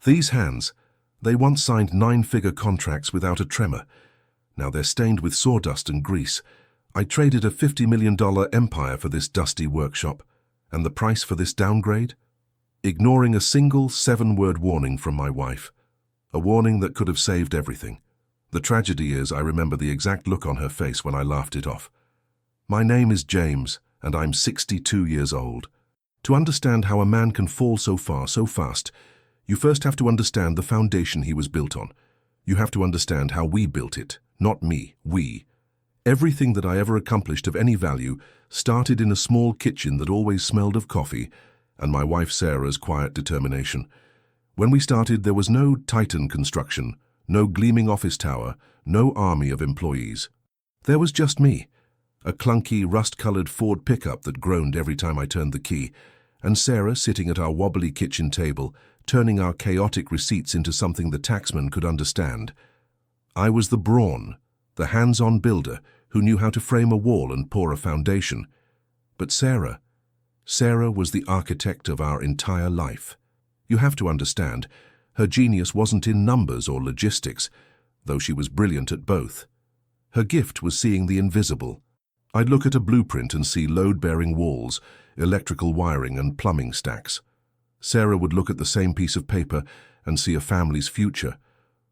These hands, they once signed 9-figure contracts without a tremor. Now they're stained with sawdust and grease. I traded a $50 million empire for this dusty workshop. And the price for this downgrade? Ignoring a single 7-word warning from my wife. A warning that could have saved everything. The tragedy is I remember the exact look on her face when I laughed it off. My name is James, and I'm 62 years old. To understand how a man can fall so far so fast, you first have to understand the foundation he was built on. You have to understand how we built it, not me, we. Everything that I ever accomplished of any value started in a small kitchen that always smelled of coffee and my wife Sarah's quiet determination. When we started, there was no Titan construction, no gleaming office tower, no army of employees. There was just me, a clunky, rust-colored Ford pickup that groaned every time I turned the key, and Sarah sitting at our wobbly kitchen table, turning our chaotic receipts into something the taxman could understand. I was the brawn, the hands-on builder who knew how to frame a wall and pour a foundation. But Sarah was the architect of our entire life. You have to understand, her genius wasn't in numbers or logistics, though she was brilliant at both. Her gift was seeing the invisible. I'd look at a blueprint and see load-bearing walls, electrical wiring and plumbing stacks. Sarah would look at the same piece of paper and see a family's future,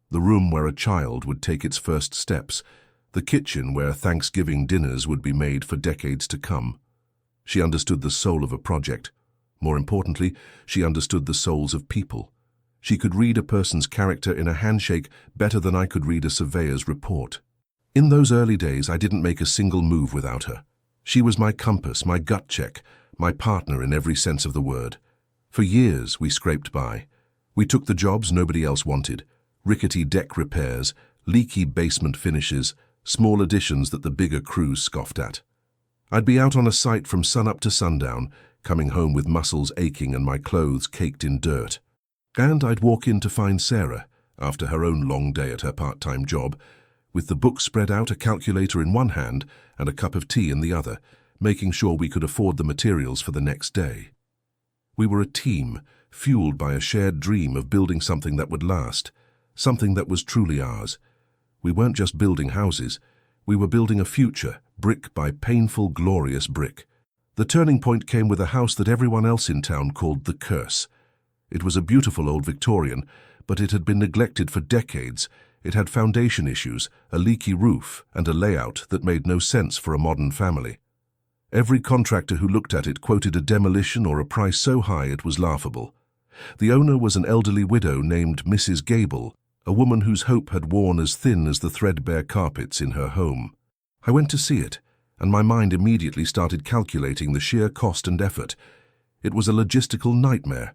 the room where a child would take its first steps, the kitchen where Thanksgiving dinners would be made for decades to come. She understood the soul of a project. More importantly, she understood the souls of people. She could read a person's character in a handshake better than I could read a surveyor's report. In those early days, I didn't make a single move without her. She was my compass, my gut check, my partner in every sense of the word. For years, we scraped by. We took the jobs nobody else wanted, rickety deck repairs, leaky basement finishes, small additions that the bigger crews scoffed at. I'd be out on a site from sunup to sundown, coming home with muscles aching and my clothes caked in dirt. And I'd walk in to find Sarah, after her own long day at her part-time job, with the book spread out, a calculator in one hand and a cup of tea in the other, making sure we could afford the materials for the next day. We were a team, fueled by a shared dream of building something that would last, something that was truly ours. We weren't just building houses, we were building a future, brick by painful, glorious brick. The turning point came with a house that everyone else in town called the Curse. It was a beautiful old Victorian, but it had been neglected for decades. It had foundation issues, a leaky roof, and a layout that made no sense for a modern family. Every contractor who looked at it quoted a demolition or a price so high it was laughable. The owner was an elderly widow named Mrs. Gable, a woman whose hope had worn as thin as the threadbare carpets in her home. I went to see it, and my mind immediately started calculating the sheer cost and effort. It was a logistical nightmare.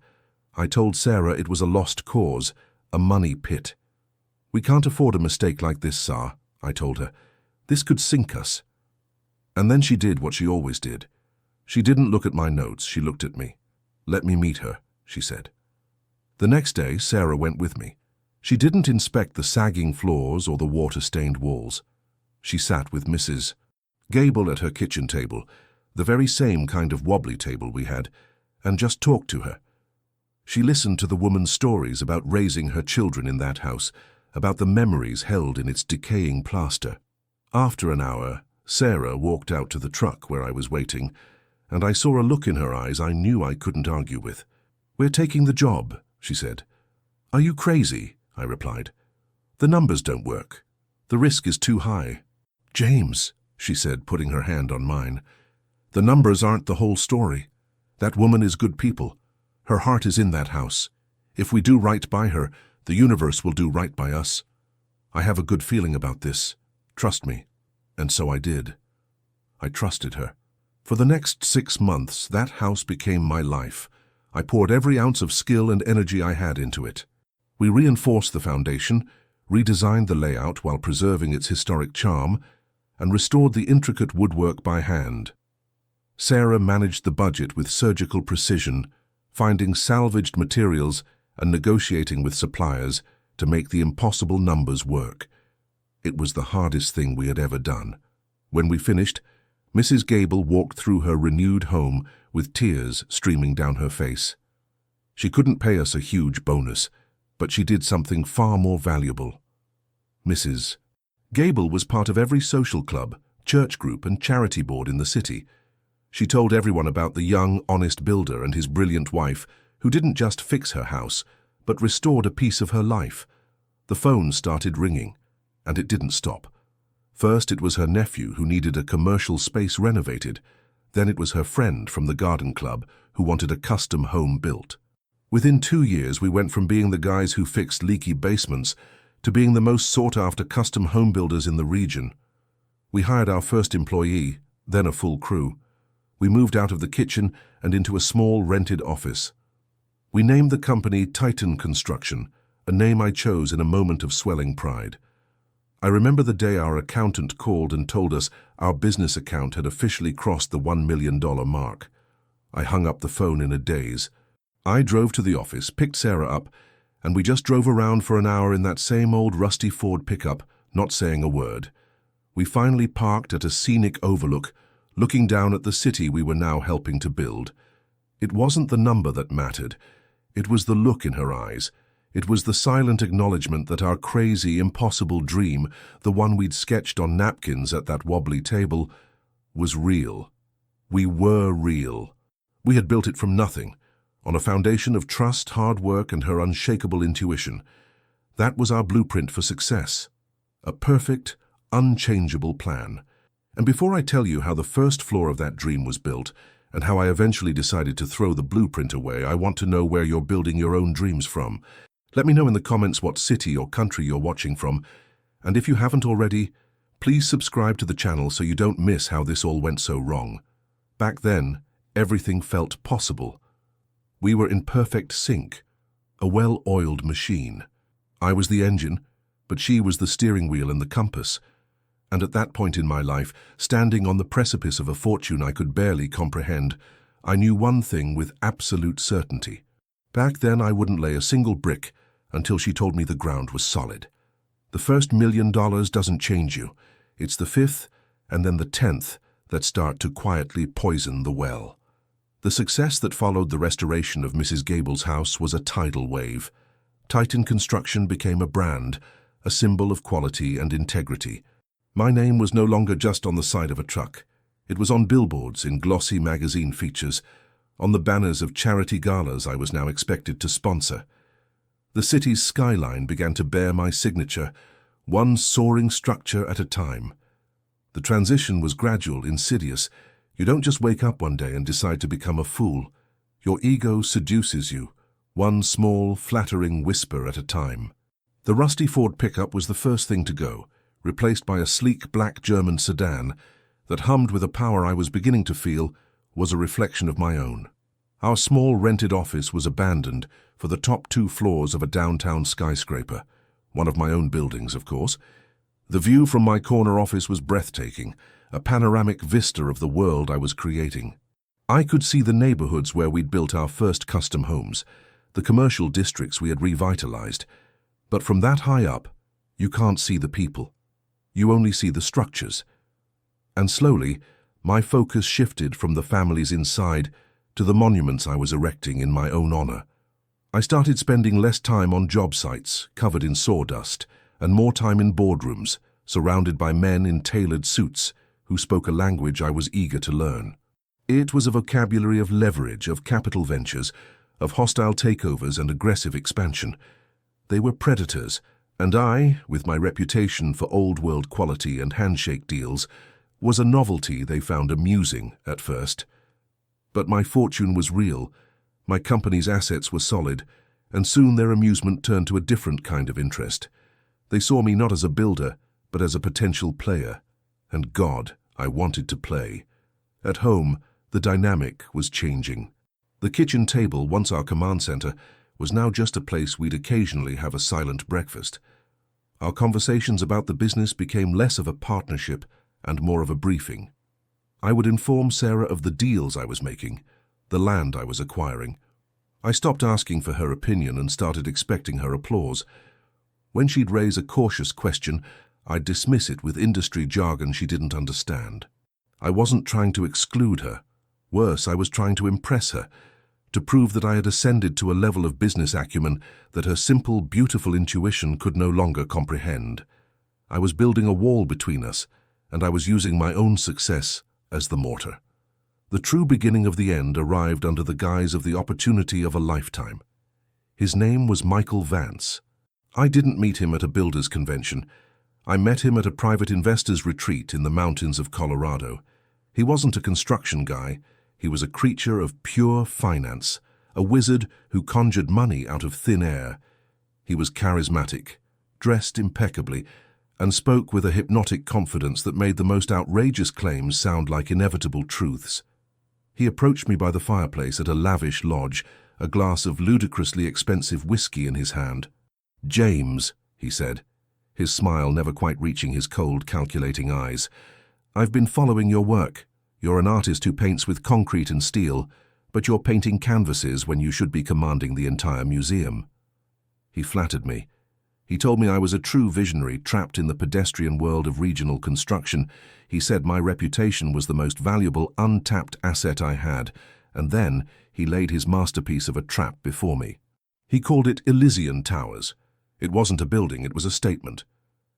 I told Sarah it was a lost cause, a money pit. "We can't afford a mistake like this, Sar," I told her. "This could sink us." And then she did what she always did. She didn't look at my notes, she looked at me. "Let me meet her," she said. The next day, Sarah went with me. She didn't inspect the sagging floors or the water-stained walls. She sat with Mrs. Gable at her kitchen table, the very same kind of wobbly table we had, and just talked to her. She listened to the woman's stories about raising her children in that house, about the memories held in its decaying plaster. After an hour, Sarah walked out to the truck where I was waiting, and I saw a look in her eyes I knew I couldn't argue with. "We're taking the job," she said. "Are you crazy?" I replied. "The numbers don't work. The risk is too high." "James," she said, putting her hand on mine, "the numbers aren't the whole story. That woman is good people. Her heart is in that house. If we do right by her, the universe will do right by us. I have a good feeling about this. Trust me." And so I did. I trusted her. For the next 6 months, that house became my life. I poured every ounce of skill and energy I had into it. We reinforced the foundation, redesigned the layout while preserving its historic charm, and restored the intricate woodwork by hand. Sarah managed the budget with surgical precision, finding salvaged materials and negotiating with suppliers to make the impossible numbers work. It was the hardest thing we had ever done. When we finished, Mrs. Gable walked through her renewed home with tears streaming down her face. She couldn't pay us a huge bonus. But she did something far more valuable. Mrs. Gable was part of every social club, church group, and charity board in the city. She told everyone about the young, honest builder and his brilliant wife, who didn't just fix her house, but restored a piece of her life. The phone started ringing, and it didn't stop. First it was her nephew who needed a commercial space renovated. Then it was her friend from the garden club who wanted a custom home built. Within 2 years, we went from being the guys who fixed leaky basements to being the most sought-after custom home builders in the region. We hired our first employee, then a full crew. We moved out of the kitchen and into a small rented office. We named the company Titan Construction, a name I chose in a moment of swelling pride. I remember the day our accountant called and told us our business account had officially crossed the $1 million mark. I hung up the phone in a daze. I drove to the office, picked Sarah up, and we just drove around for an hour in that same old rusty Ford pickup, not saying a word. We finally parked at a scenic overlook, looking down at the city we were now helping to build. It wasn't the number that mattered. It was the look in her eyes. It was the silent acknowledgement that our crazy, impossible dream, the one we'd sketched on napkins at that wobbly table, was real. We were real. We had built it from nothing, on a foundation of trust, hard work, and her unshakable intuition. That was our blueprint for success. A perfect, unchangeable plan. And before I tell you how the first floor of that dream was built, and how I eventually decided to throw the blueprint away, I want to know where you're building your own dreams from. Let me know in the comments what city or country you're watching from, and if you haven't already, please subscribe to the channel so you don't miss how this all went so wrong. Back then, everything felt possible. We were in perfect sync, a well-oiled machine. I was the engine, but she was the steering wheel and the compass. And at that point in my life, standing on the precipice of a fortune I could barely comprehend, I knew one thing with absolute certainty. Back then, I wouldn't lay a single brick until she told me the ground was solid. The first $1 million doesn't change you. It's the 5th and then the 10th that start to quietly poison the well. The success that followed the restoration of Mrs. Gable's house was a tidal wave. Titan Construction became a brand, a symbol of quality and integrity. My name was no longer just on the side of a truck. It was on billboards, in glossy magazine features, on the banners of charity galas I was now expected to sponsor. The city's skyline began to bear my signature, one soaring structure at a time. The transition was gradual, insidious. You don't just wake up one day and decide to become a fool. Your ego seduces you, one small, flattering whisper at a time. The rusty Ford pickup was the first thing to go, replaced by a sleek black German sedan that hummed with a power I was beginning to feel was a reflection of my own. Our small rented office was abandoned for the top 2 floors of a downtown skyscraper, one of my own buildings, of course. The view from my corner office was breathtaking, a panoramic vista of the world I was creating. I could see the neighborhoods where we'd built our first custom homes, the commercial districts we had revitalized. But from that high up, you can't see the people. You only see the structures. And slowly, my focus shifted from the families inside to the monuments I was erecting in my own honor. I started spending less time on job sites, covered in sawdust, and more time in boardrooms, surrounded by men in tailored suits who spoke a language I was eager to learn. It was a vocabulary of leverage, of capital ventures, of hostile takeovers and aggressive expansion. They were predators, and I, with my reputation for old-world quality and handshake deals, was a novelty they found amusing at first. But my fortune was real, my company's assets were solid, and soon their amusement turned to a different kind of interest. They saw me not as a builder, but as a potential player. And God, I wanted to play. At home, the dynamic was changing. The kitchen table, once our command center, was now just a place we'd occasionally have a silent breakfast. Our conversations about the business became less of a partnership and more of a briefing. I would inform Sarah of the deals I was making, the land I was acquiring. I stopped asking for her opinion and started expecting her applause. When she'd raise a cautious question, I'd dismiss it with industry jargon she didn't understand. I wasn't trying to exclude her. Worse, I was trying to impress her, to prove that I had ascended to a level of business acumen that her simple, beautiful intuition could no longer comprehend. I was building a wall between us, and I was using my own success as the mortar. The true beginning of the end arrived under the guise of the opportunity of a lifetime. His name was Michael Vance. I didn't meet him at a builders' convention. I met him at a private investors' retreat in the mountains of Colorado. He wasn't a construction guy. He was a creature of pure finance, a wizard who conjured money out of thin air. He was charismatic, dressed impeccably, and spoke with a hypnotic confidence that made the most outrageous claims sound like inevitable truths. He approached me by the fireplace at a lavish lodge, a glass of ludicrously expensive whiskey in his hand. "James," he said, his smile never quite reaching his cold, calculating eyes, "I've been following your work. You're an artist who paints with concrete and steel, but you're painting canvases when you should be commanding the entire museum." He flattered me. He told me I was a true visionary trapped in the pedestrian world of regional construction. He said my reputation was the most valuable untapped asset I had, and then he laid his masterpiece of a trap before me. He called it Elysian Towers. It wasn't a building, it was a statement.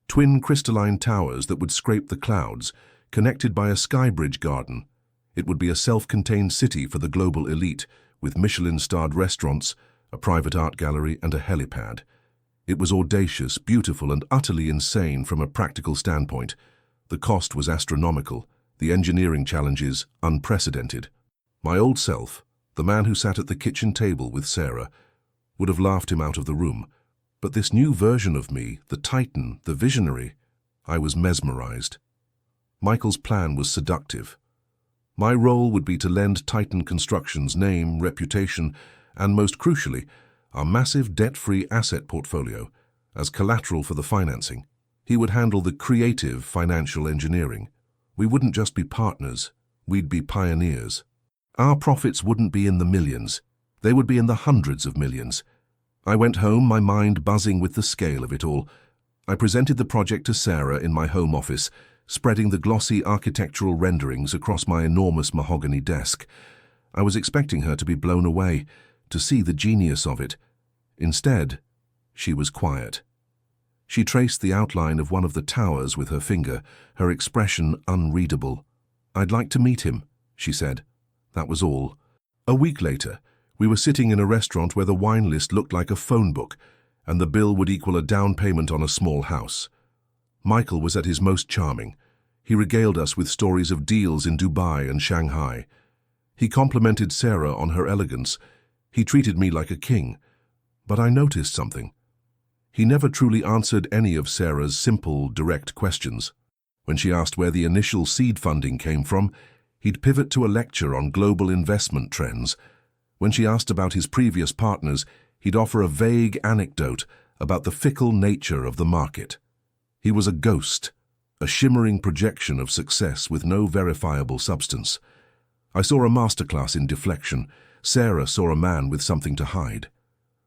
Twin crystalline towers that would scrape the clouds, connected by a skybridge garden. It would be a self-contained city for the global elite, with Michelin-starred restaurants, a private art gallery, and a helipad. It was audacious, beautiful, and utterly insane from a practical standpoint. The cost was astronomical, the engineering challenges unprecedented. My old self, the man who sat at the kitchen table with Sarah, would have laughed him out of the room. But this new version of me, the titan, the visionary, I was mesmerized. Michael's plan was seductive. My role would be to lend Titan Construction's name, reputation, and most crucially, our massive debt-free asset portfolio as collateral for the financing. He would handle the creative financial engineering. We wouldn't just be partners, we'd be pioneers. Our profits wouldn't be in the millions, they would be in the hundreds of millions. I went home, my mind buzzing with the scale of it all. I presented the project to Sarah in my home office, spreading the glossy architectural renderings across my enormous mahogany desk. I was expecting her to be blown away, to see the genius of it. Instead, she was quiet. She traced the outline of one of the towers with her finger, her expression unreadable. "I'd like to meet him," she said. That was all. A week later, we were sitting in a restaurant where the wine list looked like a phone book, and the bill would equal a down payment on a small house. Michael was at his most charming. He regaled us with stories of deals in Dubai and Shanghai. He complimented Sarah on her elegance. He treated me like a king. But I noticed something. He never truly answered any of Sarah's simple, direct questions. When she asked where the initial seed funding came from, he'd pivot to a lecture on global investment trends. When she asked about his previous partners, he'd offer a vague anecdote about the fickle nature of the market. He was a ghost, a shimmering projection of success with no verifiable substance. I saw a masterclass in deflection. Sarah saw a man with something to hide.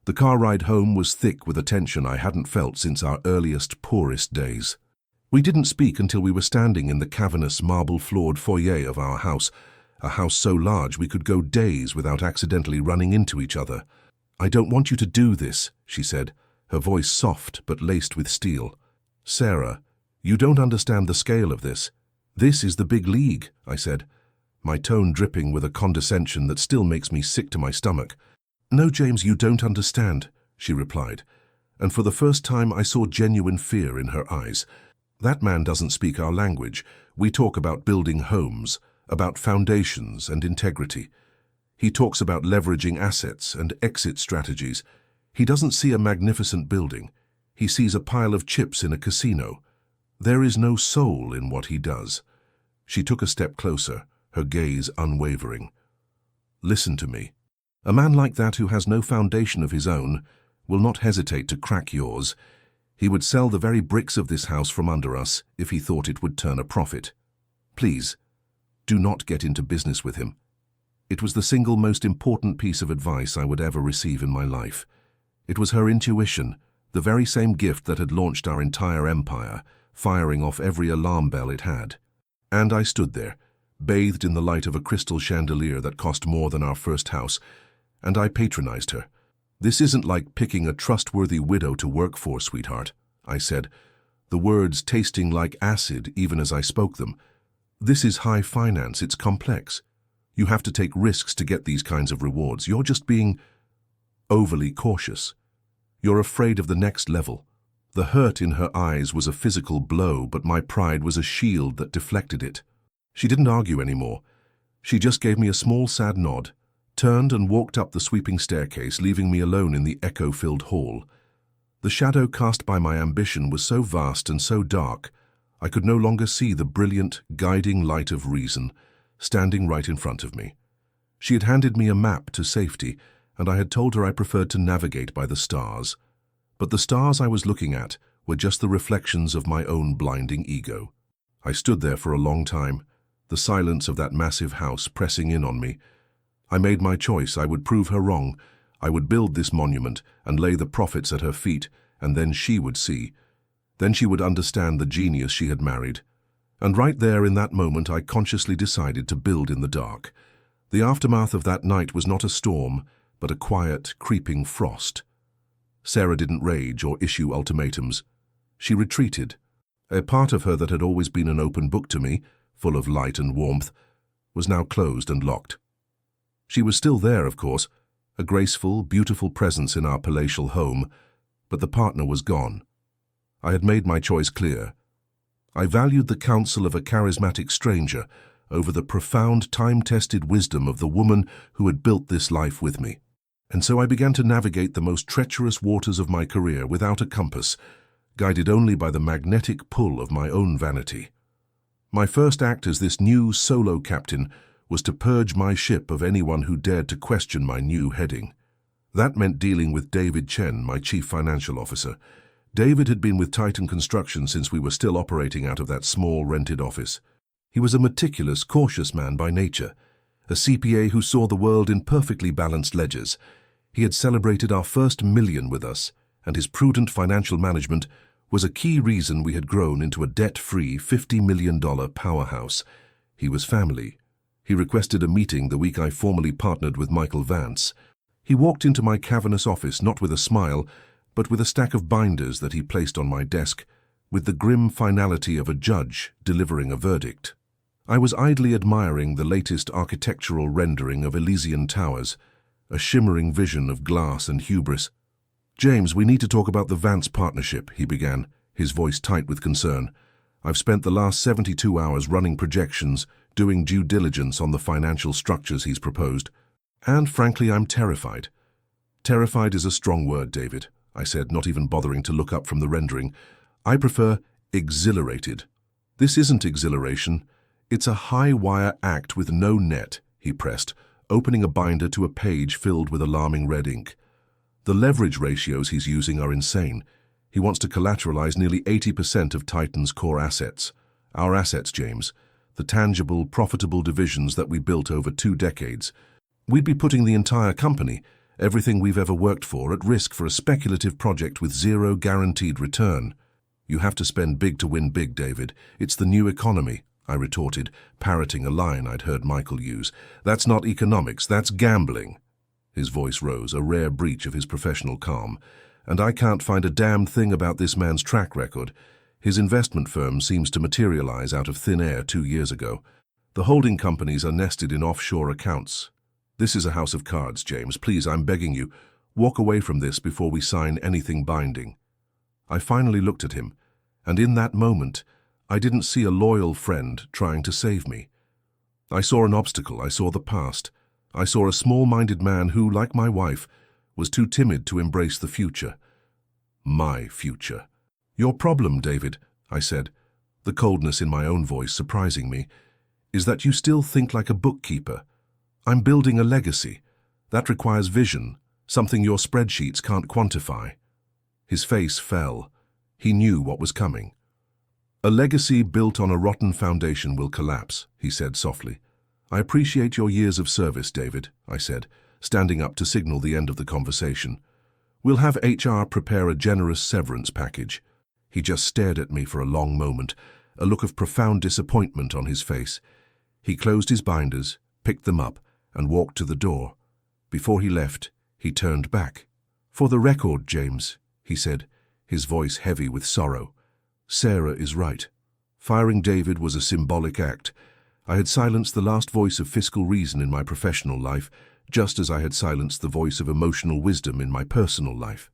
The car ride home was thick with a tension I hadn't felt since our earliest, poorest days. We didn't speak until we were standing in the cavernous, marble-floored foyer of our house, a house so large we could go days without accidentally running into each other. "I don't want you to do this," she said, her voice soft but laced with steel. "Sarah, you don't understand the scale of this. This is the big league," I said, my tone dripping with a condescension that still makes me sick to my stomach. "No, James, you don't understand," she replied, and for the first time I saw genuine fear in her eyes. "That man doesn't speak our language. We talk about building homes, about foundations and integrity. He talks about leveraging assets and exit strategies. He doesn't see a magnificent building. He sees a pile of chips in a casino. There is no soul in what he does." She took a step closer, her gaze unwavering. "Listen to me. A man like that who has no foundation of his own will not hesitate to crack yours. He would sell the very bricks of this house from under us if he thought it would turn a profit. Please, do not get into business with him." It was the single most important piece of advice I would ever receive in my life. It was her intuition, the very same gift that had launched our entire empire, firing off every alarm bell it had. And I stood there, bathed in the light of a crystal chandelier that cost more than our first house, and I patronized her. "This isn't like picking a trustworthy widow to work for, sweetheart," I said, the words tasting like acid even as I spoke them. "This is high finance, it's complex. You have to take risks to get these kinds of rewards. You're just being overly cautious. You're afraid of the next level." The hurt in her eyes was a physical blow, but my pride was a shield that deflected it. She didn't argue anymore. She just gave me a small, sad nod, turned and walked up the sweeping staircase, leaving me alone in the echo-filled hall. The shadow cast by my ambition was so vast and so dark, I could no longer see the brilliant, guiding light of reason standing right in front of me. She had handed me a map to safety, and I had told her I preferred to navigate by the stars. But the stars I was looking at were just the reflections of my own blinding ego. I stood there for a long time, the silence of that massive house pressing in on me. I made my choice. I would prove her wrong. I would build this monument and lay the profits at her feet, and then she would see. Then she would understand the genius she had married. And right there in that moment I consciously decided to build in the dark. The aftermath of that night was not a storm, but a quiet, creeping frost. Sarah didn't rage or issue ultimatums. She retreated. A part of her that had always been an open book to me, full of light and warmth, was now closed and locked. She was still there, of course, a graceful, beautiful presence in our palatial home, but the partner was gone. I had made my choice clear. I valued the counsel of a charismatic stranger over the profound, time-tested wisdom of the woman who had built this life with me. And so I began to navigate the most treacherous waters of my career without a compass, guided only by the magnetic pull of my own vanity. My first act as this new solo captain was to purge my ship of anyone who dared to question my new heading. That meant dealing with David Chen, my chief financial officer. David had been with Titan Construction since we were still operating out of that small rented office. He was a meticulous, cautious man by nature, a CPA who saw the world in perfectly balanced ledgers. He had celebrated our first million with us, and his prudent financial management was a key reason we had grown into a debt-free $50 million powerhouse. He was family. He requested a meeting the week I formally partnered with Michael Vance. He walked into my cavernous office not with a smile, but with a stack of binders that he placed on my desk, with the grim finality of a judge delivering a verdict. I was idly admiring the latest architectural rendering of Elysian Towers, a shimmering vision of glass and hubris. "James, we need to talk about the Vance partnership," he began, his voice tight with concern. "I've spent the last 72 hours running projections, doing due diligence on the financial structures he's proposed. And frankly, I'm terrified." "Terrified is a strong word, David," I said, not even bothering to look up from the rendering. "I prefer exhilarated." "This isn't exhilaration. It's a high-wire act with no net," he pressed, opening a binder to a page filled with alarming red ink. "The leverage ratios he's using are insane. He wants to collateralize nearly 80% of Titan's core assets. Our assets, James. The tangible, profitable divisions that we built over 2 decades. We'd be putting the entire company, everything we've ever worked for, at risk for a speculative project with zero guaranteed return." "You have to spend big to win big, David. It's the new economy," I retorted, parroting a line I'd heard Michael use. "That's not economics, that's gambling." His voice rose, a rare breach of his professional calm. "And I can't find a damn thing about this man's track record. His investment firm seems to materialize out of thin air 2 years ago. The holding companies are nested in offshore accounts. This is a house of cards, James. Please, I'm begging you, walk away from this before we sign anything binding." I finally looked at him, and in that moment, I didn't see a loyal friend trying to save me. I saw an obstacle. I saw the past. I saw a small-minded man who, like my wife, was too timid to embrace the future. My future. "Your problem, David," I said, the coldness in my own voice surprising me, "is that you still think like a bookkeeper. I'm building a legacy. That requires vision, something your spreadsheets can't quantify." His face fell. He knew what was coming. "A legacy built on a rotten foundation will collapse," he said softly. "I appreciate your years of service, David," I said, standing up to signal the end of the conversation. "We'll have HR prepare a generous severance package." He just stared at me for a long moment, a look of profound disappointment on his face. He closed his binders, picked them up, and walked to the door. Before he left, he turned back. "For the record, James," he said, his voice heavy with sorrow, "Sarah is right. Firing David was a symbolic act. I had silenced the last voice of fiscal reason in my professional life, just as I had silenced the voice of emotional wisdom in my personal life.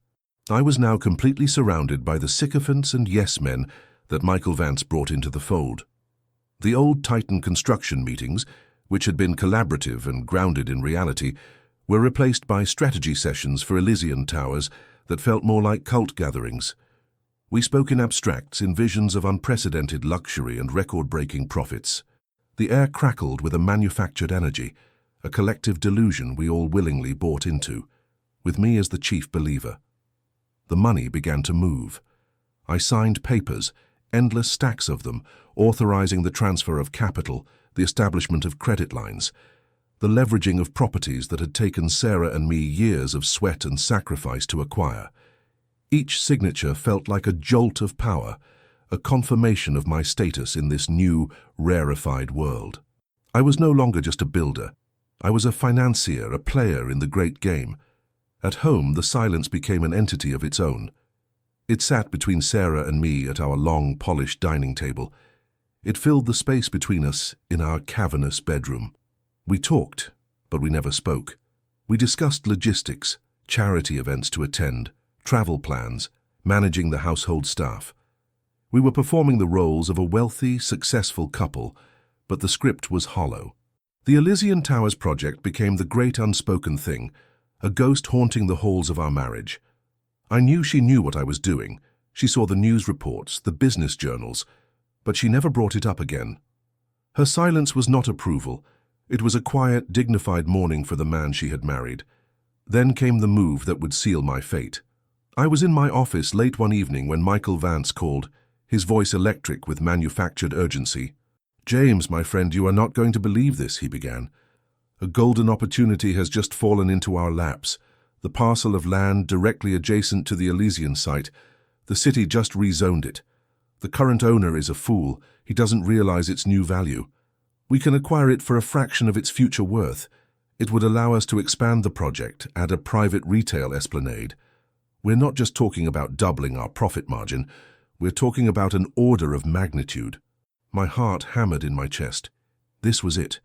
I was now completely surrounded by the sycophants and yes-men that Michael Vance brought into the fold. The old Titan construction meetings, which had been collaborative and grounded in reality, were replaced by strategy sessions for Elysian towers that felt more like cult gatherings. We spoke in abstracts, in visions of unprecedented luxury and record-breaking profits. The air crackled with a manufactured energy, a collective delusion we all willingly bought into, with me as the chief believer. The money began to move. I signed papers, endless stacks of them, authorizing the transfer of capital, the establishment of credit lines, the leveraging of properties that had taken Sarah and me years of sweat and sacrifice to acquire. Each signature felt like a jolt of power, a confirmation of my status in this new, rarefied world. I was no longer just a builder. I was a financier, a player in the great game. At home, the silence became an entity of its own. It sat between Sarah and me at our long, polished dining table. It filled the space between us in our cavernous bedroom. We talked, but we never spoke. We discussed logistics, charity events to attend, travel plans, managing the household staff. We were performing the roles of a wealthy, successful couple, but the script was hollow. The Elysian Towers project became the great unspoken thing, a ghost haunting the halls of our marriage. I knew she knew what I was doing. She saw the news reports, the business journals, but she never brought it up again. Her silence was not approval. It was a quiet, dignified mourning for the man she had married. Then came the move that would seal my fate. I was in my office late one evening when Michael Vance called, his voice electric with manufactured urgency. "James, my friend, you are not going to believe this," he began. "A golden opportunity has just fallen into our laps. The parcel of land directly adjacent to the Elysian site. The city just rezoned it. The current owner is a fool. He doesn't realize its new value. We can acquire it for a fraction of its future worth. It would allow us to expand the project, add a private retail esplanade. We're not just talking about doubling our profit margin. We're talking about an order of magnitude." My heart hammered in my chest. This was it.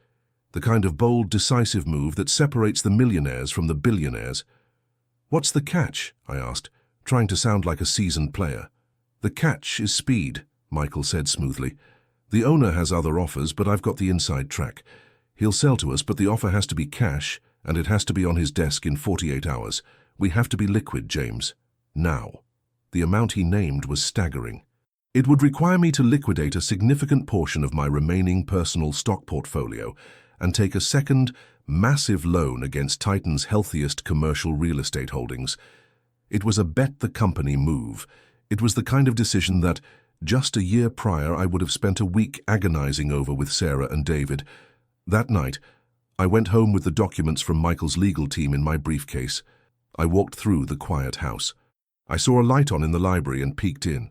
The kind of bold, decisive move that separates the millionaires from the billionaires. "What's the catch?" I asked, trying to sound like a seasoned player. "The catch is speed," Michael said smoothly. "The owner has other offers, but I've got the inside track. He'll sell to us, but the offer has to be cash, and it has to be on his desk in 48 hours. We have to be liquid, James. Now." The amount he named was staggering. It would require me to liquidate a significant portion of my remaining personal stock portfolio and take a second, massive loan against Titan's healthiest commercial real estate holdings. It was a bet-the-company move. It was the kind of decision that, just a year prior, I would have spent a week agonizing over with Sarah and David. That night, I went home with the documents from Michael's legal team in my briefcase. I walked through the quiet house. I saw a light on in the library and peeked in.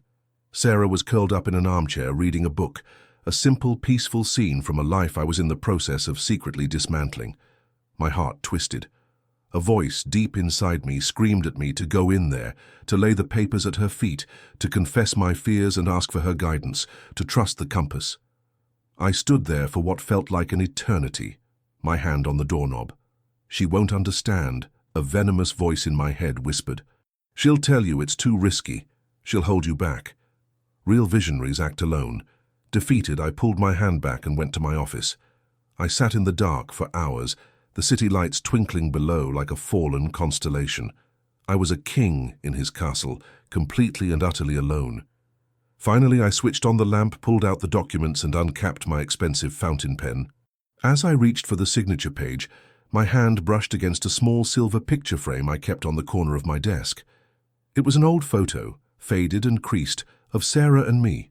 Sarah was curled up in an armchair reading a book, a simple, peaceful scene from a life I was in the process of secretly dismantling. My heart twisted. A voice deep inside me screamed at me to go in there, to lay the papers at her feet, to confess my fears and ask for her guidance, to trust the compass. I stood there for what felt like an eternity, my hand on the doorknob. "She won't understand," a venomous voice in my head whispered. "She'll tell you it's too risky. She'll hold you back." Real visionaries act alone. Defeated, I pulled my hand back and went to my office. I sat in the dark for hours, the city lights twinkling below like a fallen constellation. I was a king in his castle, completely and utterly alone. Finally, I switched on the lamp, pulled out the documents, and uncapped my expensive fountain pen. As I reached for the signature page, my hand brushed against a small silver picture frame I kept on the corner of my desk. It was an old photo, faded and creased, of Sarah and me.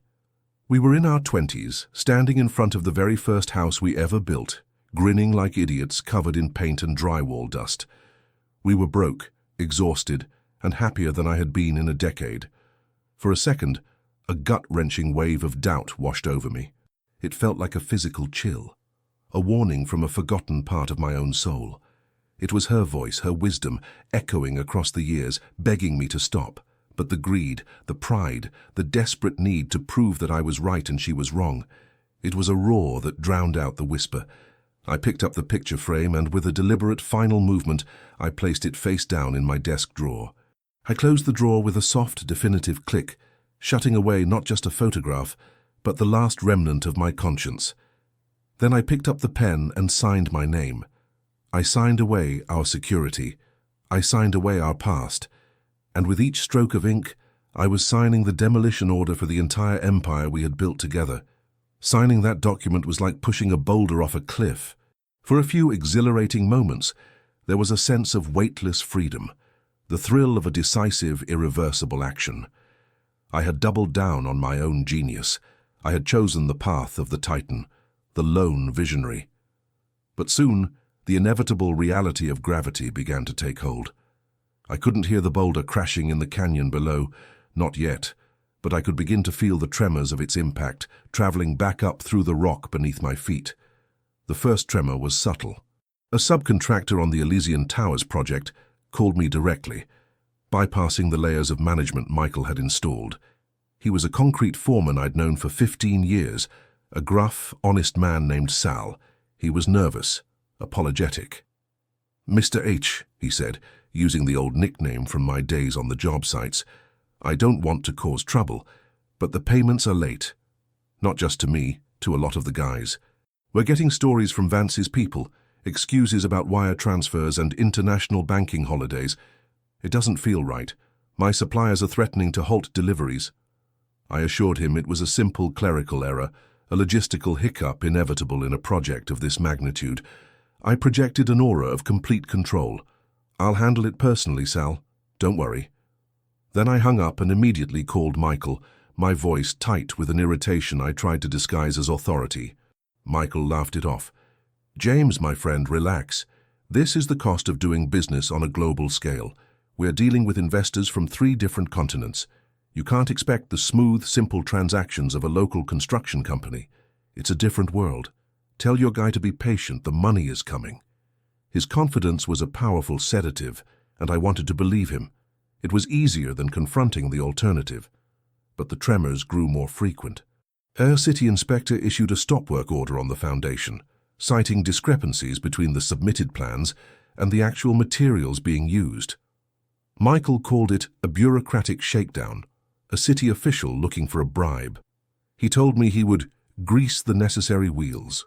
We were in our 20s, standing in front of the very first house we ever built, grinning like idiots covered in paint and drywall dust. We were broke, exhausted, and happier than I had been in a decade. For a second, a gut-wrenching wave of doubt washed over me. It felt like a physical chill, a warning from a forgotten part of my own soul. It was her voice, her wisdom, echoing across the years, begging me to stop. But the greed, the pride, the desperate need to prove that I was right and she was wrong. It was a roar that drowned out the whisper. I picked up the picture frame and with a deliberate final movement, I placed it face down in my desk drawer. I closed the drawer with a soft, definitive click, shutting away not just a photograph, but the last remnant of my conscience. Then I picked up the pen and signed my name. I signed away our security. I signed away our past. And with each stroke of ink, I was signing the demolition order for the entire empire we had built together. Signing that document was like pushing a boulder off a cliff. For a few exhilarating moments, there was a sense of weightless freedom, the thrill of a decisive, irreversible action. I had doubled down on my own genius. I had chosen the path of the Titan, the lone visionary. But soon, the inevitable reality of gravity began to take hold. I couldn't hear the boulder crashing in the canyon below, not yet, but I could begin to feel the tremors of its impact, traveling back up through the rock beneath my feet. The first tremor was subtle. A subcontractor on the Elysian Towers project called me directly, bypassing the layers of management Michael had installed. He was a concrete foreman I'd known for 15 years, a gruff, honest man named Sal. He was nervous, apologetic. "Mr. H," he said, using the old nickname from my days on the job sites, "I don't want to cause trouble, but the payments are late. Not just to me, to a lot of the guys. We're getting stories from Vance's people, excuses about wire transfers and international banking holidays. It doesn't feel right. My suppliers are threatening to halt deliveries." I assured him it was a simple clerical error, a logistical hiccup inevitable in a project of this magnitude. I projected an aura of complete control. "I'll handle it personally, Sal. Don't worry." Then I hung up and immediately called Michael, my voice tight with an irritation I tried to disguise as authority. Michael laughed it off. "James, my friend, relax. This is the cost of doing business on a global scale. We're dealing with investors from 3 different continents. You can't expect the smooth, simple transactions of a local construction company. It's a different world. Tell your guy to be patient, the money is coming." His confidence was a powerful sedative, and I wanted to believe him. It was easier than confronting the alternative. But the tremors grew more frequent. Our city inspector issued a stop-work order on the foundation, citing discrepancies between the submitted plans and the actual materials being used. Michael called it a bureaucratic shakedown, a city official looking for a bribe. He told me he would grease the necessary wheels.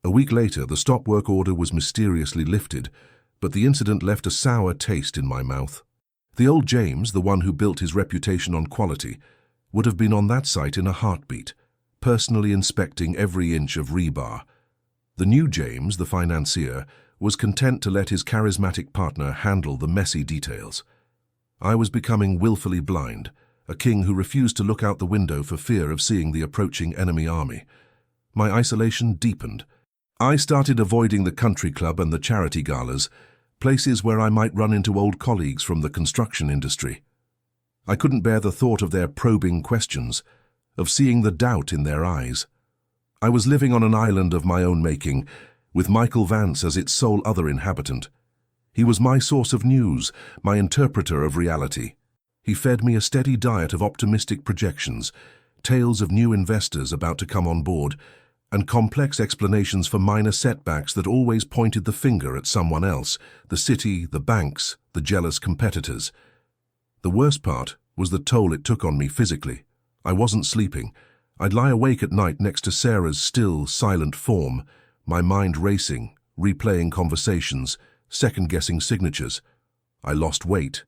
A week later, the stop-work order was mysteriously lifted, but the incident left a sour taste in my mouth. The old James, the one who built his reputation on quality, would have been on that site in a heartbeat, personally inspecting every inch of rebar. The new James, the financier, was content to let his charismatic partner handle the messy details. I was becoming willfully blind, a king who refused to look out the window for fear of seeing the approaching enemy army. My isolation deepened. I started avoiding the country club and the charity galas, places where I might run into old colleagues from the construction industry. I couldn't bear the thought of their probing questions, of seeing the doubt in their eyes. I was living on an island of my own making, with Michael Vance as its sole other inhabitant. He was my source of news, my interpreter of reality. He fed me a steady diet of optimistic projections, tales of new investors about to come on board, and complex explanations for minor setbacks that always pointed the finger at someone else, the city, the banks, the jealous competitors. The worst part was the toll it took on me physically. I wasn't sleeping. I'd lie awake at night next to Sarah's still, silent form, my mind racing, replaying conversations, second-guessing signatures. I lost weight.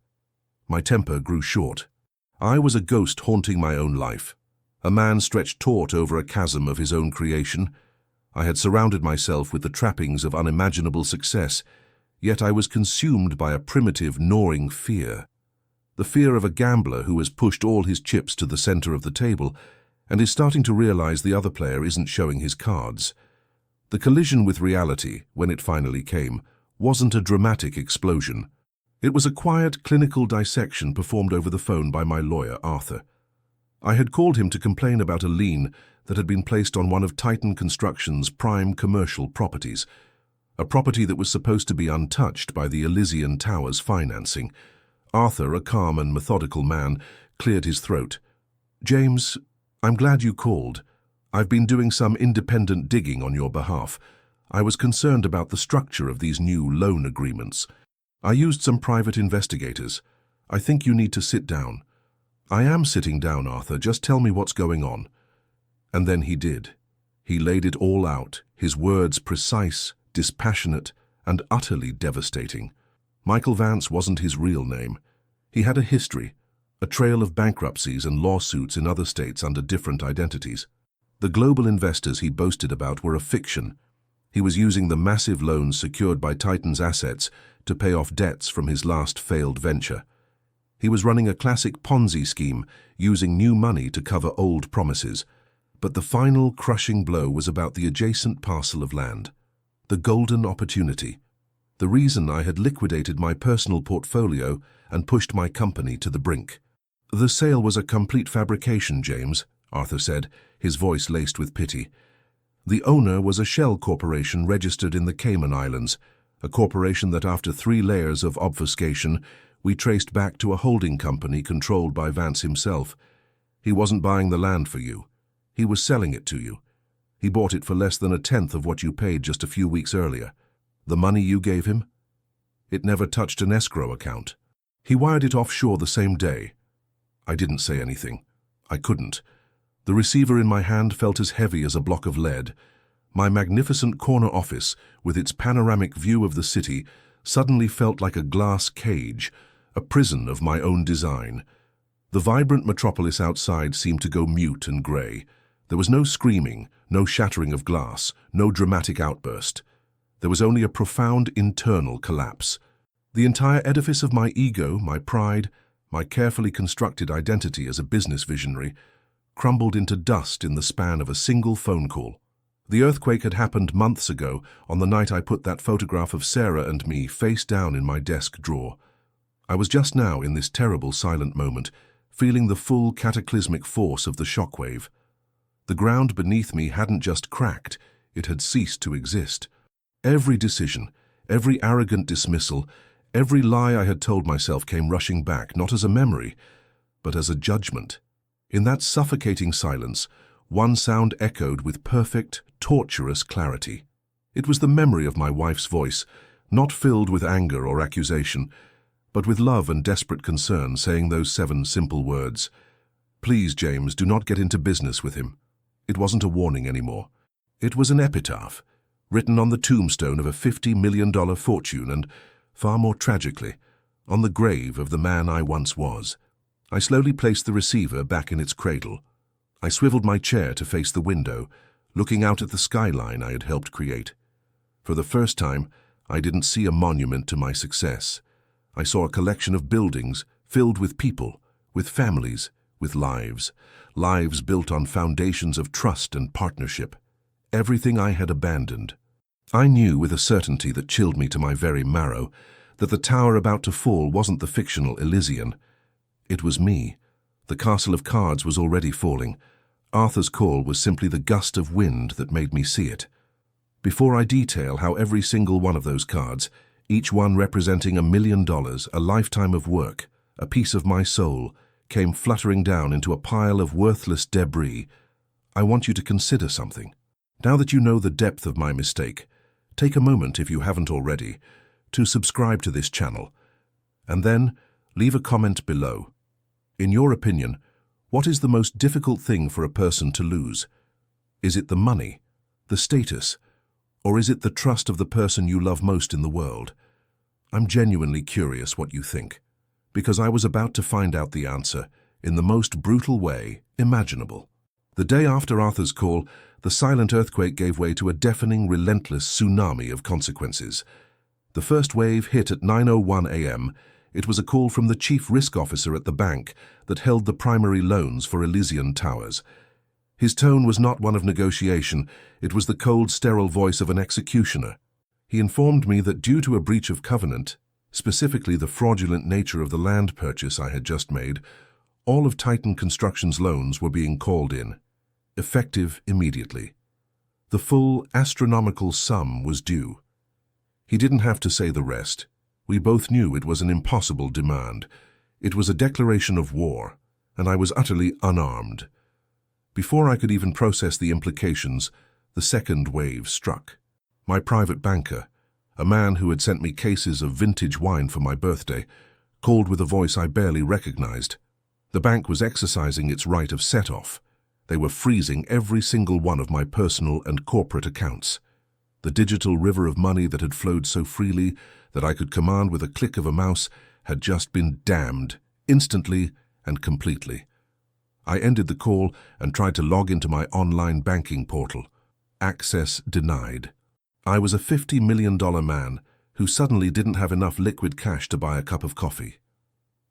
My temper grew short. I was a ghost haunting my own life, a man stretched taut over a chasm of his own creation. I had surrounded myself with the trappings of unimaginable success, yet I was consumed by a primitive, gnawing fear. The fear of a gambler who has pushed all his chips to the center of the table and is starting to realize the other player isn't showing his cards. The collision with reality, when it finally came, wasn't a dramatic explosion. It was a quiet, clinical dissection performed over the phone by my lawyer, Arthur. I had called him to complain about a lien that had been placed on one of Titan Construction's prime commercial properties. a property that was supposed to be untouched by the Elysian Towers financing. Arthur, a calm and methodical man, cleared his throat. "James, I'm glad you called. I've been doing some independent digging on your behalf. I was concerned about the structure of these new loan agreements. I used some private investigators. I think you need to sit down." "I am sitting down, Arthur. Just tell me what's going on." And then he did. He laid it all out, his words precise, dispassionate, and utterly devastating. Michael Vance wasn't his real name. He had a history, a trail of bankruptcies and lawsuits in other states under different identities. The global investors he boasted about were a fiction. He was using the massive loans secured by Titan's assets to pay off debts from his last failed venture. He was running a classic Ponzi scheme, using new money to cover old promises. But the final crushing blow was about the adjacent parcel of land. The golden opportunity. The reason I had liquidated my personal portfolio and pushed my company to the brink. "The sale was a complete fabrication, James," Arthur said, his voice laced with pity. "The owner was a shell corporation registered in the Cayman Islands, a corporation that after 3 layers of obfuscation, we traced back to a holding company controlled by Vance himself. He wasn't buying the land for you. He was selling it to you. He bought it for less than 1/10 of what you paid just a few weeks earlier. The money you gave him? It never touched an escrow account. He wired it offshore the same day." I didn't say anything. I couldn't. The receiver in my hand felt as heavy as a block of lead. My magnificent corner office, with its panoramic view of the city, suddenly felt like a glass cage, a prison of my own design. The vibrant metropolis outside seemed to go mute and grey. There was no screaming, no shattering of glass, no dramatic outburst. There was only a profound internal collapse. The entire edifice of my ego, my pride, my carefully constructed identity as a business visionary, crumbled into dust in the span of a single phone call. The earthquake had happened months ago, on the night I put that photograph of Sarah and me face down in my desk drawer. I was just now, in this terrible silent moment, feeling the full cataclysmic force of the shockwave. The ground beneath me hadn't just cracked, it had ceased to exist. Every decision, every arrogant dismissal, every lie I had told myself came rushing back, not as a memory, but as a judgment. In that suffocating silence, one sound echoed with perfect, torturous clarity. It was the memory of my wife's voice, not filled with anger or accusation, but with love and desperate concern, saying those 7 simple words. "Please, James, do not get into business with him." It wasn't a warning anymore. It was an epitaph, written on the tombstone of a $50 million fortune and, far more tragically, on the grave of the man I once was. I slowly placed the receiver back in its cradle. I swiveled my chair to face the window, looking out at the skyline I had helped create. For the first time, I didn't see a monument to my success. I saw a collection of buildings filled with people, with families, with lives built on foundations of trust and partnership. Everything I had abandoned. I knew with a certainty that chilled me to my very marrow that the tower about to fall wasn't the fictional Elysian. It was me. The castle of cards was already falling. Arthur's call was simply the gust of wind that made me see it. Before I detail how every single one of those cards, each one representing $1 million, a lifetime of work, a piece of my soul, came fluttering down into a pile of worthless debris, I want you to consider something. Now that you know the depth of my mistake, take a moment, if you haven't already, to subscribe to this channel, and then leave a comment below. In your opinion, what is the most difficult thing for a person to lose? Is it the money, the status, or is it the trust of the person you love most in the world? I'm genuinely curious what you think, because I was about to find out the answer in the most brutal way imaginable. The day after Arthur's call, the silent earthquake gave way to a deafening, relentless tsunami of consequences. The first wave hit at 9:01 a.m. It was a call from the chief risk officer at the bank that held the primary loans for Elysian Towers. His tone was not one of negotiation, it was the cold, sterile voice of an executioner. He informed me that due to a breach of covenant, specifically the fraudulent nature of the land purchase I had just made, all of Titan Construction's loans were being called in, effective immediately. The full astronomical sum was due. He didn't have to say the rest. We both knew it was an impossible demand. It was a declaration of war, and I was utterly unarmed. Before I could even process the implications, the second wave struck. My private banker, a man who had sent me cases of vintage wine for my birthday, called with a voice I barely recognized. The bank was exercising its right of set-off. They were freezing every single one of my personal and corporate accounts. The digital river of money that had flowed so freely that I could command with a click of a mouse had just been dammed, instantly and completely. I ended the call and tried to log into my online banking portal. Access denied. I was a $50 million man who suddenly didn't have enough liquid cash to buy a cup of coffee.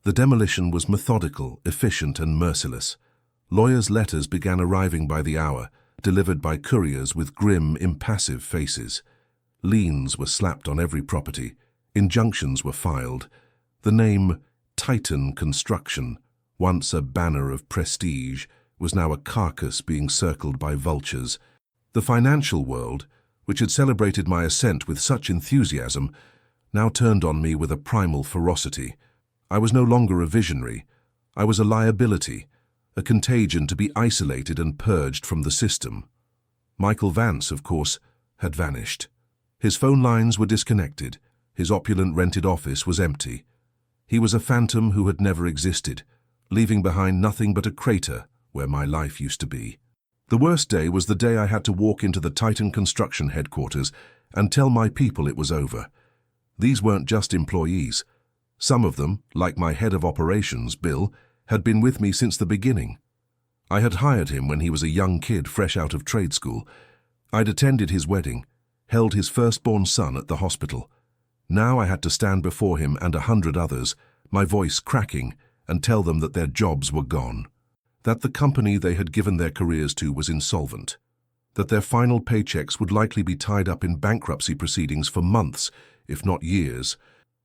The demolition was methodical, efficient, and merciless. Lawyers' letters began arriving by the hour, delivered by couriers with grim, impassive faces. Liens were slapped on every property. Injunctions were filed. The name Titan Construction, once a banner of prestige, was now a carcass being circled by vultures. The financial world, which had celebrated my ascent with such enthusiasm, now turned on me with a primal ferocity. I was no longer a visionary. I was a liability, a contagion to be isolated and purged from the system. Michael Vance, of course, had vanished. His phone lines were disconnected. His opulent rented office was empty. He was a phantom who had never existed, leaving behind nothing but a crater where my life used to be. The worst day was the day I had to walk into the Titan Construction headquarters and tell my people it was over. These weren't just employees. Some of them, like my head of operations, Bill, had been with me since the beginning. I had hired him when he was a young kid fresh out of trade school. I'd attended his wedding, held his firstborn son at the hospital. Now I had to stand before him and 100 others, my voice cracking, and tell them that their jobs were gone. That the company they had given their careers to was insolvent. That their final paychecks would likely be tied up in bankruptcy proceedings for months, if not years.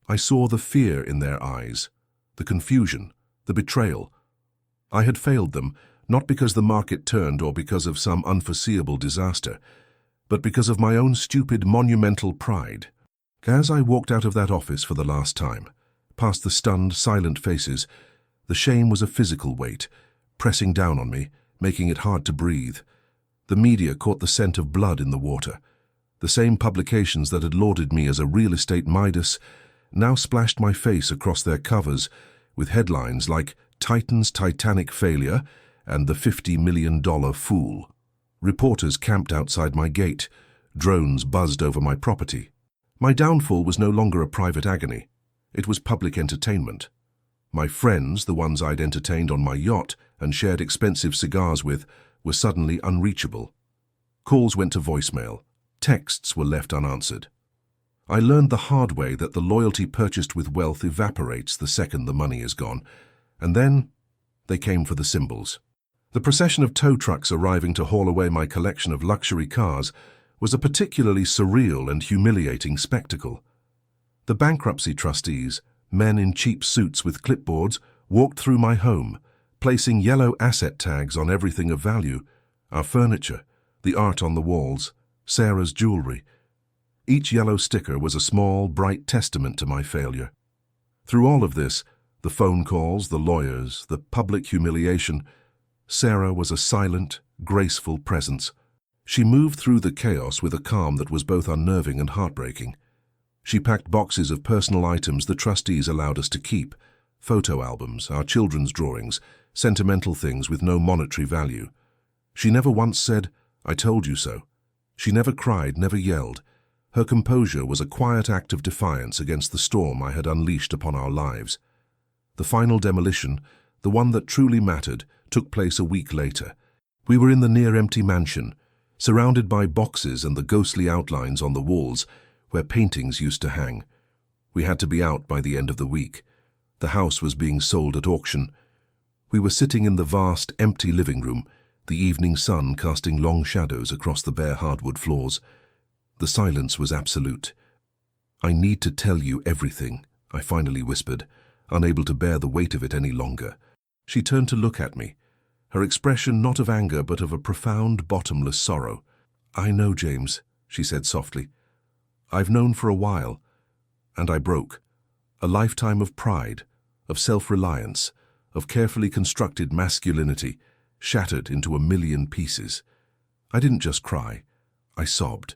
I saw the fear in their eyes, the confusion, the betrayal. I had failed them, not because the market turned or because of some unforeseeable disaster, but because of my own stupid, monumental pride. As I walked out of that office for the last time, past the stunned, silent faces, the shame was a physical weight, pressing down on me, making it hard to breathe. The media caught the scent of blood in the water. The same publications that had lauded me as a real estate Midas now splashed my face across their covers with headlines like Titan's Titanic Failure and the $50 million Fool. Reporters camped outside my gate. Drones buzzed over my property. My downfall was no longer a private agony. It was public entertainment. My friends, the ones I'd entertained on my yacht and shared expensive cigars with, were suddenly unreachable. Calls went to voicemail. Texts were left unanswered. I learned the hard way that the loyalty purchased with wealth evaporates the second the money is gone. And then they came for the symbols. The procession of tow trucks arriving to haul away my collection of luxury cars was a particularly surreal and humiliating spectacle. The bankruptcy trustees, men in cheap suits with clipboards, walked through my home, placing yellow asset tags on everything of value, our furniture, the art on the walls, Sarah's jewelry. Each yellow sticker was a small, bright testament to my failure. Through all of this, the phone calls, the lawyers, the public humiliation, Sarah was a silent, graceful presence. She moved through the chaos with a calm that was both unnerving and heartbreaking. She packed boxes of personal items the trustees allowed us to keep, photo albums, our children's drawings, sentimental things with no monetary value. She never once said, "I told you so." She never cried, never yelled. Her composure was a quiet act of defiance against the storm I had unleashed upon our lives. The final demolition, the one that truly mattered, took place a week later. We were in the near-empty mansion, surrounded by boxes and the ghostly outlines on the walls where paintings used to hang. We had to be out by the end of the week. The house was being sold at auction. We were sitting in the vast, empty living room, the evening sun casting long shadows across the bare hardwood floors. The silence was absolute. "I need to tell you everything," I finally whispered, unable to bear the weight of it any longer. She turned to look at me, her expression not of anger but of a profound, bottomless sorrow. "I know, James," she said softly. I've known for a while, and I broke. A lifetime of pride, of self-reliance, of carefully constructed masculinity, shattered into a million pieces. I didn't just cry. I sobbed.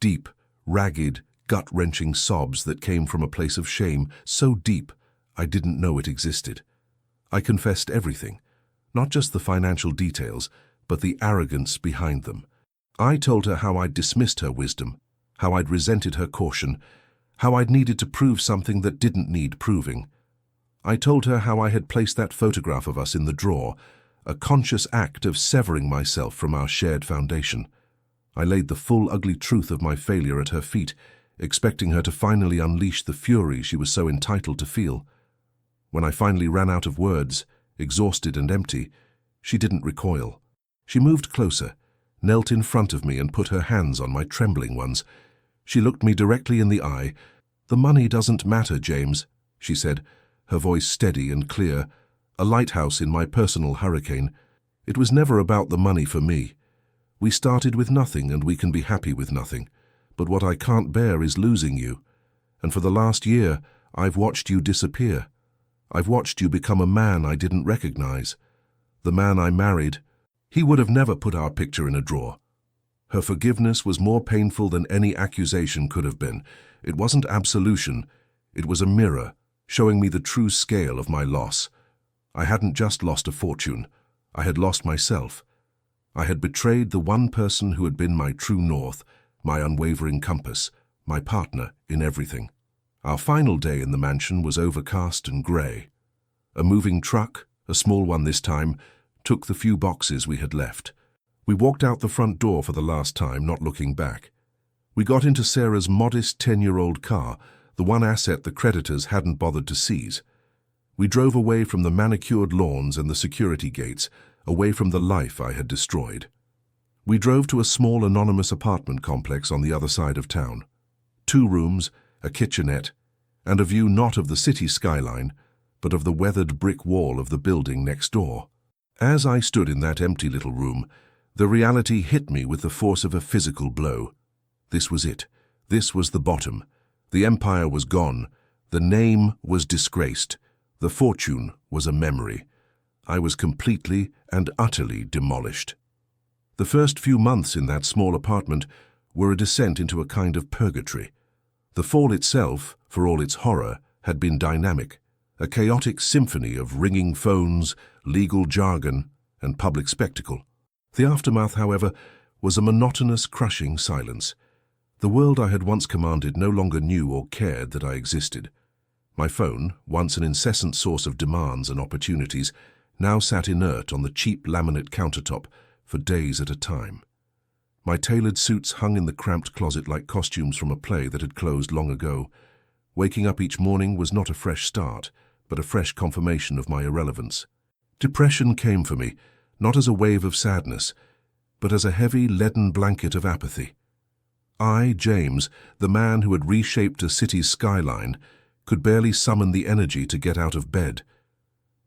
Deep, ragged, gut-wrenching sobs that came from a place of shame, so deep I didn't know it existed. I confessed everything, not just the financial details, but the arrogance behind them. I told her how I'd dismissed her wisdom, how I'd resented her caution, how I'd needed to prove something that didn't need proving. I told her how I had placed that photograph of us in the drawer, a conscious act of severing myself from our shared foundation. I laid the full ugly truth of my failure at her feet, expecting her to finally unleash the fury she was so entitled to feel. When I finally ran out of words, exhausted and empty, she didn't recoil. She moved closer, knelt in front of me and put her hands on my trembling ones. She looked me directly in the eye. "The money doesn't matter, James," she said, her voice steady and clear, a lighthouse in my personal hurricane. "It was never about the money for me. We started with nothing and we can be happy with nothing. But what I can't bear is losing you. And for the last year, I've watched you disappear. I've watched you become a man I didn't recognize. The man I married, he would have never put our picture in a drawer." Her forgiveness was more painful than any accusation could have been. It wasn't absolution. It was a mirror, showing me the true scale of my loss. I hadn't just lost a fortune. I had lost myself. I had betrayed the one person who had been my true north, my unwavering compass, my partner in everything. Our final day in the mansion was overcast and grey. A moving truck, a small one this time, took the few boxes we had left. We walked out the front door for the last time, not looking back. We got into Sarah's modest 10-year-old car, the one asset the creditors hadn't bothered to seize. We drove away from the manicured lawns and the security gates, away from the life I had destroyed. We drove to a small anonymous apartment complex on the other side of town. 2 rooms, a kitchenette, and a view not of the city skyline, but of the weathered brick wall of the building next door. As I stood in that empty little room, the reality hit me with the force of a physical blow. This was it. This was the bottom. The empire was gone. The name was disgraced. The fortune was a memory. I was completely and utterly demolished. The first few months in that small apartment were a descent into a kind of purgatory. The fall itself, for all its horror, had been dynamic, a chaotic symphony of ringing phones, legal jargon, and public spectacle. The aftermath, however, was a monotonous, crushing silence. The world I had once commanded no longer knew or cared that I existed. My phone, once an incessant source of demands and opportunities, now sat inert on the cheap laminate countertop for days at a time. My tailored suits hung in the cramped closet like costumes from a play that had closed long ago. Waking up each morning was not a fresh start, but a fresh confirmation of my irrelevance. Depression came for me, not as a wave of sadness, but as a heavy, leaden blanket of apathy. I, James, the man who had reshaped a city's skyline, could barely summon the energy to get out of bed.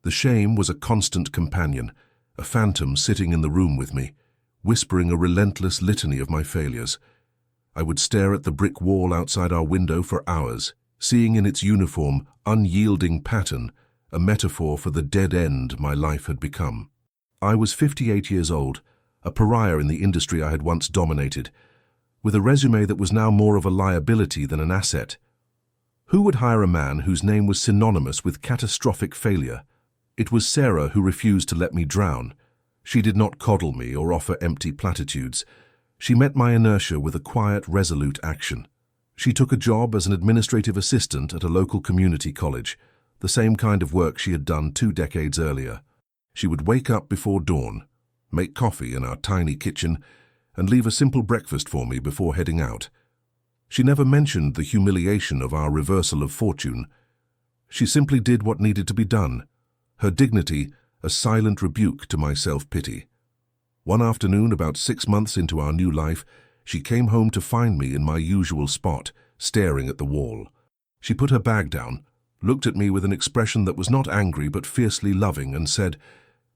The shame was a constant companion, a phantom sitting in the room with me, whispering a relentless litany of my failures. I would stare at the brick wall outside our window for hours, seeing in its uniform, unyielding pattern a metaphor for the dead end my life had become. I was 58 years old, a pariah in the industry I had once dominated, with a resume that was now more of a liability than an asset. Who would hire a man whose name was synonymous with catastrophic failure? It was Sarah who refused to let me drown. She did not coddle me or offer empty platitudes. She met my inertia with a quiet, resolute action. She took a job as an administrative assistant at a local community college, the same kind of work she had done 2 decades earlier. She would wake up before dawn, make coffee in our tiny kitchen, and leave a simple breakfast for me before heading out. She never mentioned the humiliation of our reversal of fortune. She simply did what needed to be done, her dignity a silent rebuke to my self-pity. One afternoon, about 6 months into our new life, she came home to find me in my usual spot, staring at the wall. She put her bag down, looked at me with an expression that was not angry but fiercely loving, and said,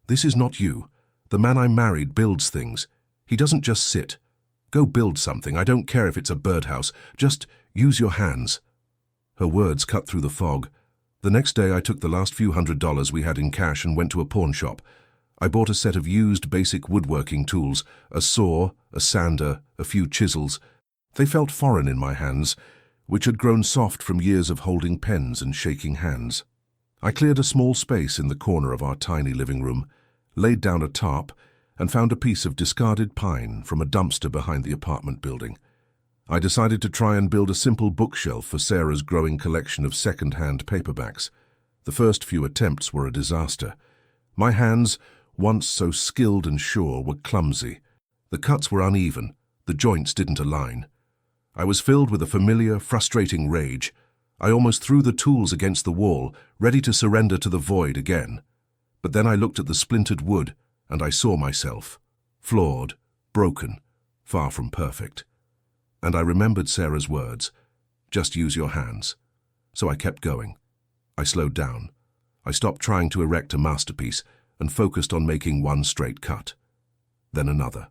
"This is not you. The man I married builds things. He doesn't just sit. Go build something. I don't care if it's a birdhouse. Just Use your hands. Her words cut through the fog. The next day I took the last few $100s we had in cash and went to a pawn shop. I bought a set of used basic woodworking tools, a saw, a sander, a few chisels. They felt foreign in my hands, which had grown soft from years of holding pens and shaking hands. I cleared a small space in the corner of our tiny living room, laid down a tarp, and found a piece of discarded pine from a dumpster behind the apartment building. I decided to try and build a simple bookshelf for Sarah's growing collection of second-hand paperbacks. The first few attempts were a disaster. My hands, once so skilled and sure, were clumsy. The cuts were uneven, the joints didn't align. I was filled with a familiar, frustrating rage. I almost threw the tools against the wall, ready to surrender to the void again. But then I looked at the splintered wood, and I saw myself. Flawed, broken, far from perfect. And I remembered Sarah's words, "Just use your hands." So I kept going. I slowed down. I stopped trying to erect a masterpiece and focused on making one straight cut. Then another.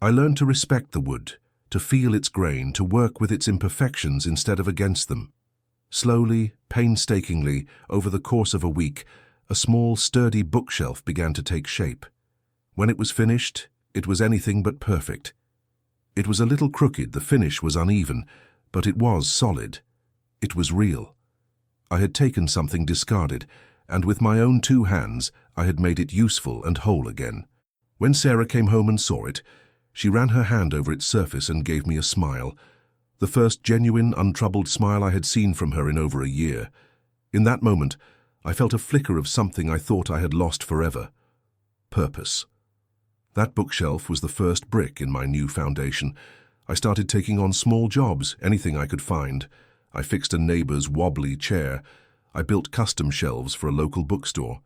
I learned to respect the wood, to feel its grain, to work with its imperfections instead of against them. Slowly, painstakingly, over the course of a week, a small, sturdy bookshelf began to take shape. When it was finished, it was anything but perfect. It was a little crooked, the finish was uneven, but it was solid. It was real. I had taken something discarded, and with my own two hands, I had made it useful and whole again. When Sarah came home and saw it, she ran her hand over its surface and gave me a smile, the first genuine, untroubled smile I had seen from her in over a year. In that moment, I felt a flicker of something I thought I had lost forever. Purpose. That bookshelf was the first brick in my new foundation. I started taking on small jobs, anything I could find. I fixed a neighbor's wobbly chair. I built custom shelves for a local bookstore.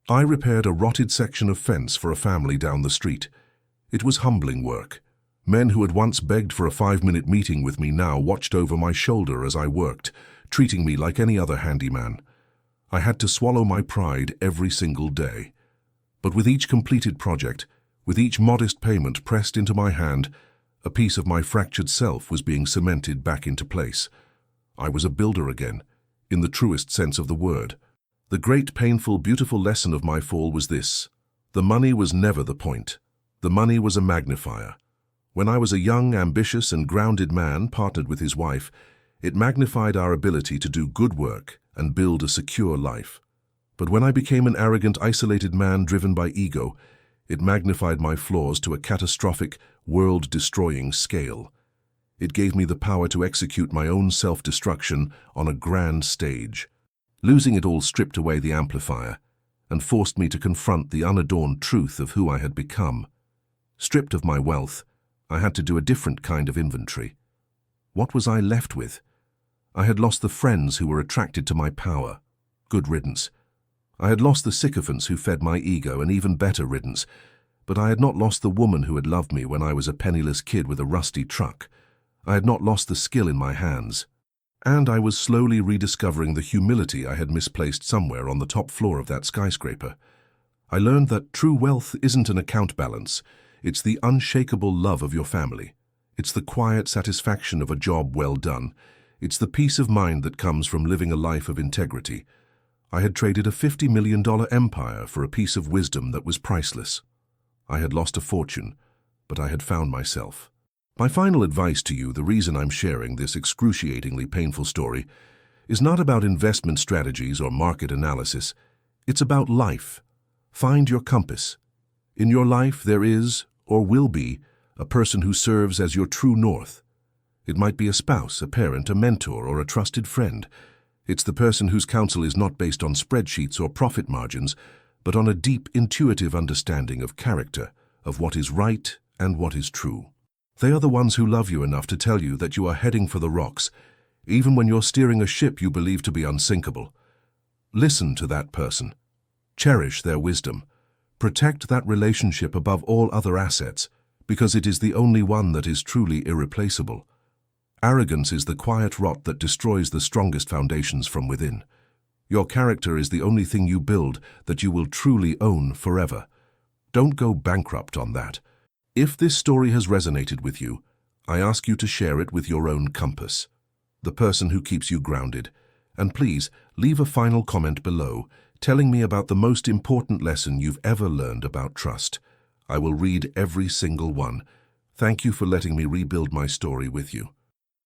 I repaired a rotted section of fence for a family down the street. It was humbling work. Men who had once begged for a 5-minute meeting with me now watched over my shoulder as I worked, treating me like any other handyman. I had to swallow my pride every single day. But with each completed project, with each modest payment pressed into my hand, a piece of my fractured self was being cemented back into place. I was a builder again, in the truest sense of the word. The great, painful, beautiful lesson of my fall was this: the money was never the point. The money was a magnifier. When I was a young, ambitious, and grounded man partnered with his wife, it magnified our ability to do good work and build a secure life. But when I became an arrogant, isolated man driven by ego, it magnified my flaws to a catastrophic, world-destroying scale. It gave me the power to execute my own self-destruction on a grand stage. Losing it all stripped away the amplifier and forced me to confront the unadorned truth of who I had become. Stripped of my wealth, I had to do a different kind of inventory. What was I left with? I had lost the friends who were attracted to my power. Good riddance. I had lost the sycophants who fed my ego, and even better riddance. But I had not lost the woman who had loved me when I was a penniless kid with a rusty truck. I had not lost the skill in my hands. And I was slowly rediscovering the humility I had misplaced somewhere on the top floor of that skyscraper. I learned that true wealth isn't an account balance. It's the unshakable love of your family. It's the quiet satisfaction of a job well done. It's the peace of mind that comes from living a life of integrity. I had traded a $50 million empire for a piece of wisdom that was priceless. I had lost a fortune, but I had found myself. My final advice to you, the reason I'm sharing this excruciatingly painful story, is not about investment strategies or market analysis. It's about life. Find your compass. In your life there is, or will be, a person who serves as your true north. It might be a spouse, a parent, a mentor, or a trusted friend. It's the person whose counsel is not based on spreadsheets or profit margins, but on a deep, intuitive understanding of character, of what is right and what is true. They are the ones who love you enough to tell you that you are heading for the rocks, even when you're steering a ship you believe to be unsinkable. Listen to that person. Cherish their wisdom. Protect that relationship above all other assets, because it is the only one that is truly irreplaceable. Arrogance is the quiet rot that destroys the strongest foundations from within. Your character is the only thing you build that you will truly own forever. Don't go bankrupt on that. If this story has resonated with you, I ask you to share it with your own compass. the person who keeps you grounded. And please, leave a final comment below, telling me about the most important lesson you've ever learned about trust. I will read every single one. Thank you for letting me rebuild my story with you.